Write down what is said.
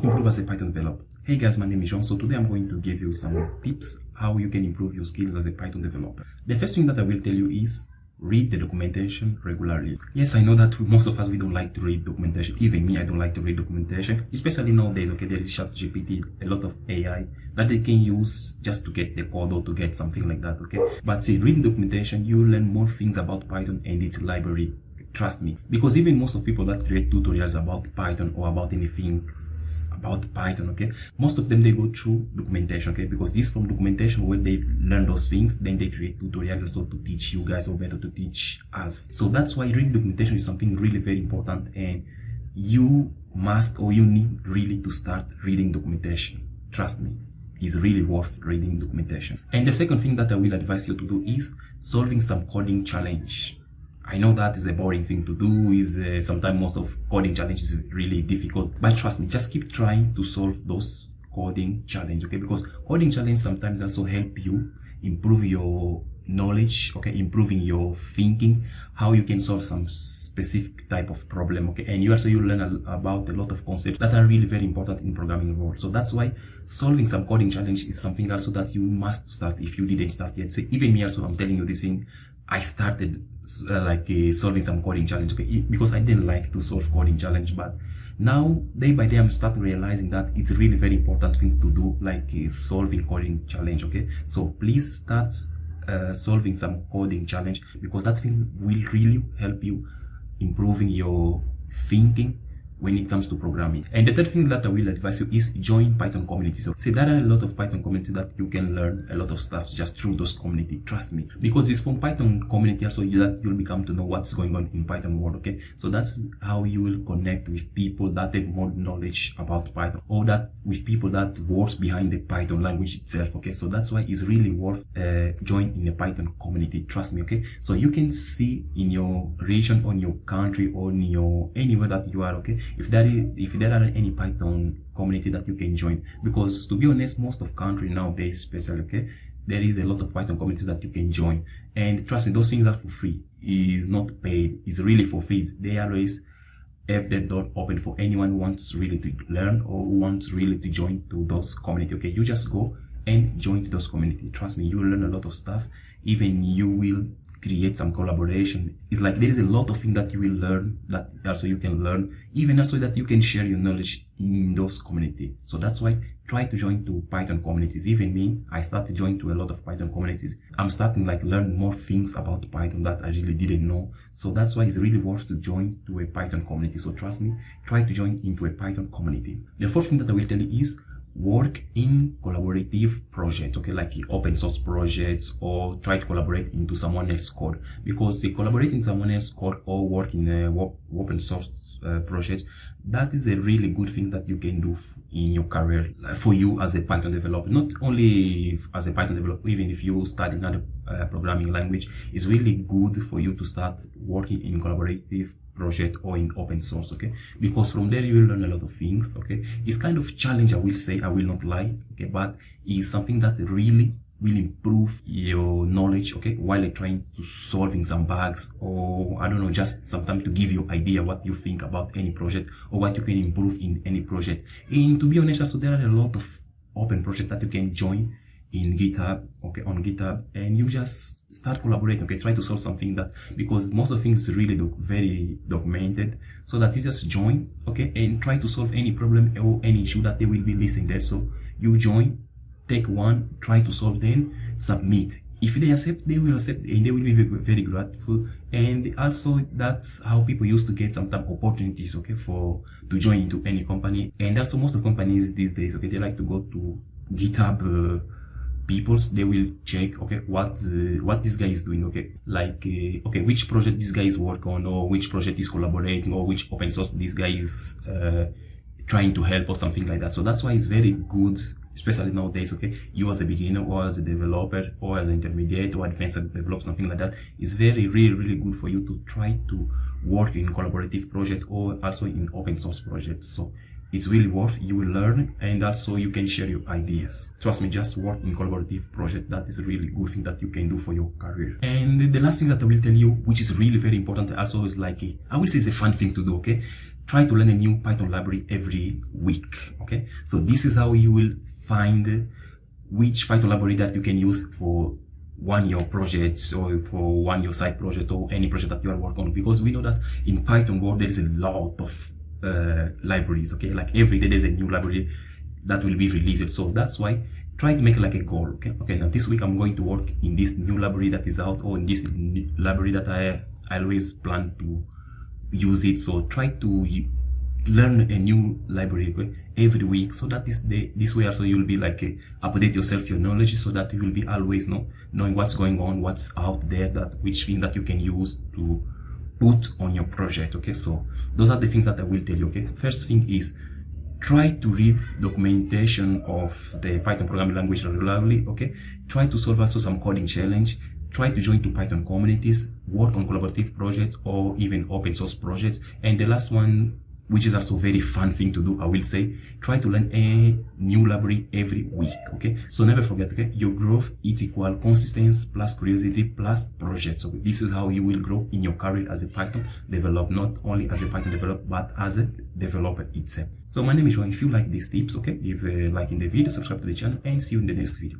to improve as a Python developer. Hey guys, my name is John. So today I'm going to give you some tips how you can improve your skills as a Python developer. The first thing that I will tell you is read the documentation regularly. Yes, I know that most of us, we don't like to read documentation. Even me, I don't like to read documentation, especially nowadays. Okay, there is ChatGPT, a lot of AI that they can use just to get the code or to get something like that. Okay, but see, reading documentation, you learn more things about Python and its library. Trust me, because even most of people that create tutorials about Python or about anything about Python, okay, most of them, they go through documentation, okay, because this from documentation where they learn those things, then they create tutorials also to teach you guys, or better to teach us. So that's why reading documentation is something really very important, and you must, or you need really to start reading documentation. Trust me, it's really worth reading documentation. And the second thing that I will advise you to do is solving some coding challenge. I know that is a boring thing to do, is sometimes most of coding challenge is really difficult, but trust me, just keep trying to solve those coding challenge, okay, because coding challenge sometimes also help you improve your knowledge, okay, improving your thinking, how you can solve some specific type of problem, okay, and you learn about a lot of concepts that are really very important in programming world. So that's why solving some coding challenge is something also that you must start if you didn't start yet. So even me also, I'm telling you this thing, I started solving some coding challenge, okay, because I didn't like to solve coding challenge, but now day by day I'm starting realizing that it's really very important things to do, like solving coding challenge, okay. So please start solving some coding challenge, because that thing will really help you improving your thinking when it comes to programming. And the third thing that I will advise you is join Python community. So see, there are a lot of Python community that you can learn a lot of stuff just through those community. Trust me, because it's from Python community also that you'll become to know what's going on in Python world, okay. So that's how you will connect with people that have more knowledge about Python, or that with people that works behind the Python language itself, okay. So that's why it's really worth joining in a Python community. Trust me, okay. So you can see in your region, on your country, or in your anywhere that you are, okay, if there are any Python community that you can join. Because to be honest, most of country nowadays, especially, okay, there is a lot of Python communities that you can join, and trust me, those things are for free. Is not paid, it's really for free. They always have that door open for anyone who wants really to learn or who wants really to join to those community, okay. You just go and join those community. Trust me, you will learn a lot of stuff. Even you will create some collaboration. It's like there is a lot of things that you will learn, that also you can learn, even also that you can share your knowledge in those community. So that's why try to join to Python communities. Even me, I started joining to a lot of Python communities. I'm starting like learn more things about Python that I really didn't know. So that's why it's really worth to join to a Python community. So trust me, try to join into a Python community. The fourth thing that I will tell you is work in collaborative projects, okay, like open source projects, or try to collaborate into someone else's code, because collaborating someone else's code or work in open source projects, that is a really good thing that you can do in your career for you as a Python developer. Not only as a Python developer, even if you study another programming language, it's really good for you to start working in collaborative project or in open source, okay, because from there you will learn a lot of things, okay. It's kind of challenge, I will say, I will not lie, okay, but it's something that really will improve your knowledge, okay, while you're trying to solving some bugs, or I don't know, just sometimes to give you idea what you think about any project or what you can improve in any project. And to be honest, also there are a lot of open projects that you can join in GitHub, okay, on GitHub, and you just start collaborating, okay, try to solve something that, because most of things really very documented, so that you just join, okay, and try to solve any problem or any issue that they will be listing there. So you join, take one, try to solve, then submit. If they accept, they will accept, and they will be very grateful. And also that's how people used to get sometimes opportunities, okay, to join into any company. And also most of companies these days, okay, they like to go to GitHub peoples, they will check, okay, what this guy is doing, okay, like okay, which project this guy is working on, or which project is collaborating, or which open source this guy is trying to help, or something like that. So that's why it's very good, especially nowadays, okay, you as a beginner or as a developer or as an intermediate or advanced developer, something like that, it's very really good for you to try to work in collaborative project or also in open source projects. So it's really worth, you will learn, and also you can share your ideas. Trust me, just work in collaborative project. That is a really good thing that you can do for your career. And the last thing that I will tell you, which is really very important also, is like I will say it's a fun thing to do, okay? try to learn a new Python library every week. Okay, so this is how you will find which Python library that you can use for one your projects or for one your side project or any project that you are working on, because we know that in Python world there is a lot of libraries. Okay, like every day there's a new library that will be released, so that's why try to make it like a goal. Okay, now this week I'm going to work in this new library that is out, or in this library that I always plan to use it. So try to learn a new library, okay, every week, so that this way also you'll be like update yourself, your knowledge, so that you will be always knowing what's going on, what's out there, that which thing that you can use to put on your project. Okay, so those are the things that I will tell you. Okay, first thing is try to read documentation of the Python programming language regularly. Okay, try to solve also some coding challenge. Try to join to Python communities, work on collaborative projects or even open source projects. And the last one, which is also very fun thing to do, I will say, try to learn a new library every week. Okay, so never forget, okay, your growth is equal consistency plus curiosity plus projects. So this is how you will grow in your career as a Python developer, not only as a Python developer but as a developer itself. So my name is João. If you like these tips, okay, if liking the video, subscribe to the channel, and see you in the next video.